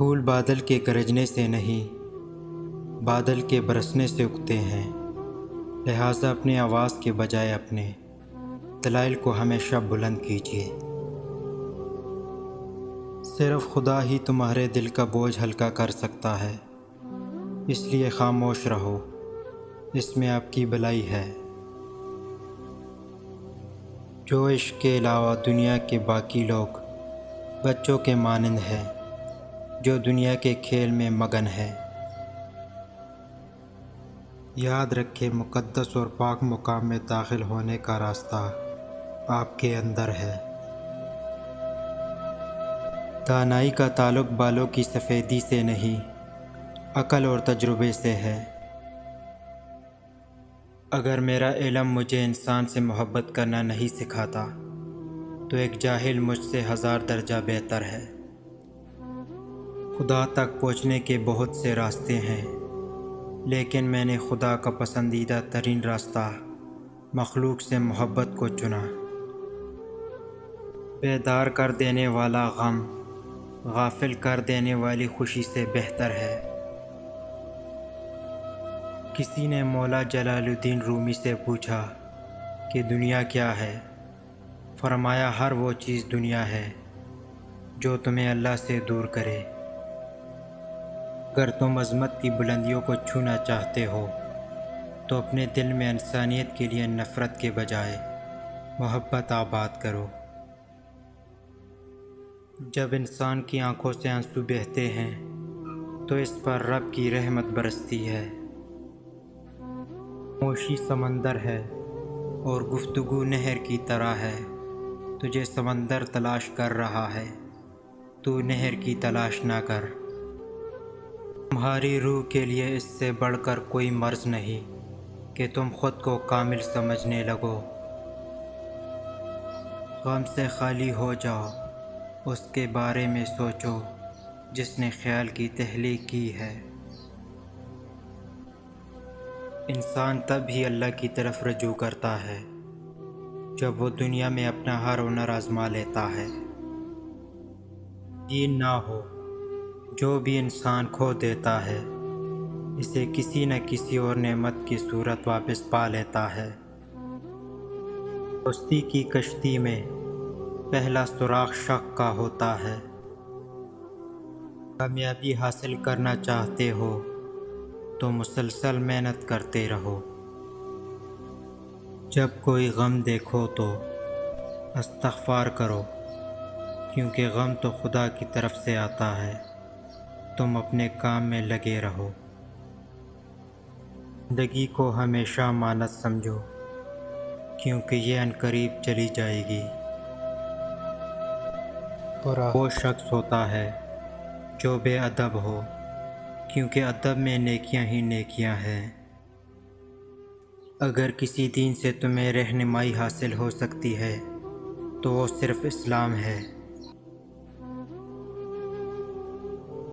پھول بادل کے گرجنے سے نہیں، بادل کے برسنے سے اگتے ہیں، لہٰذا اپنی آواز کے بجائے اپنے دلائل کو ہمیشہ بلند کیجیے۔ صرف خدا ہی تمہارے دل کا بوجھ ہلکا کر سکتا ہے، اس لیے خاموش رہو، اس میں آپ کی بھلائی ہے۔ جو عشق کے علاوہ دنیا کے باقی لوگ بچوں کے مانند ہیں جو دنیا کے کھیل میں مگن ہے۔ یاد رکھے مقدس اور پاک مقام میں داخل ہونے کا راستہ آپ کے اندر ہے۔ دانائی کا تعلق بالوں کی سفیدی سے نہیں، عقل اور تجربے سے ہے۔ اگر میرا علم مجھے انسان سے محبت کرنا نہیں سکھاتا تو ایک جاہل مجھ سے 1000 درجہ بہتر ہے۔ خدا تک پہنچنے کے بہت سے راستے ہیں، لیکن میں نے خدا کا پسندیدہ ترین راستہ مخلوق سے محبت کو چنا۔ بیدار کر دینے والا غم غافل کر دینے والی خوشی سے بہتر ہے۔ کسی نے مولا جلال الدین رومی سے پوچھا کہ دنیا کیا ہے؟ فرمایا ہر وہ چیز دنیا ہے جو تمہیں اللہ سے دور کرے۔ اگر تم عظمت کی بلندیوں کو چھونا چاہتے ہو تو اپنے دل میں انسانیت کے لیے نفرت کے بجائے محبت آباد کرو۔ جب انسان کی آنکھوں سے آنسو بہتے ہیں تو اس پر رب کی رحمت برستی ہے۔ خاموشی سمندر ہے اور گفتگو نہر کی طرح ہے۔ تجھے سمندر تلاش کر رہا ہے، تو نہر کی تلاش نہ کر۔ تمہاری روح کے لیے اس سے بڑھ کر کوئی مرض نہیں کہ تم خود کو کامل سمجھنے لگو۔ غم سے خالی ہو جاؤ، اس کے بارے میں سوچو جس نے خیال کی تخلیق کی ہے۔ انسان تب ہی اللہ کی طرف رجوع کرتا ہے جب وہ دنیا میں اپنا ہر ہنر آزما لیتا ہے۔ یقین نہ ہو، جو بھی انسان کھو دیتا ہے اسے کسی نہ کسی اور نعمت کی صورت واپس پا لیتا ہے۔ دوستی کی کشتی میں پہلا سراغ شک کا ہوتا ہے۔ کامیابی حاصل کرنا چاہتے ہو تو مسلسل محنت کرتے رہو۔ جب کوئی غم دیکھو تو استغفار کرو، کیونکہ غم تو خدا کی طرف سے آتا ہے۔ تم اپنے کام میں لگے رہو۔ زندگی کو ہمیشہ امانت سمجھو، کیونکہ یہ عنقریب چلی جائے گی۔ برا وہ شخص ہوتا ہے جو بے ادب ہو، کیونکہ ادب میں نیکیاں ہی نیکیاں ہیں۔ اگر کسی دین سے تمہیں رہنمائی حاصل ہو سکتی ہے تو وہ صرف اسلام ہے۔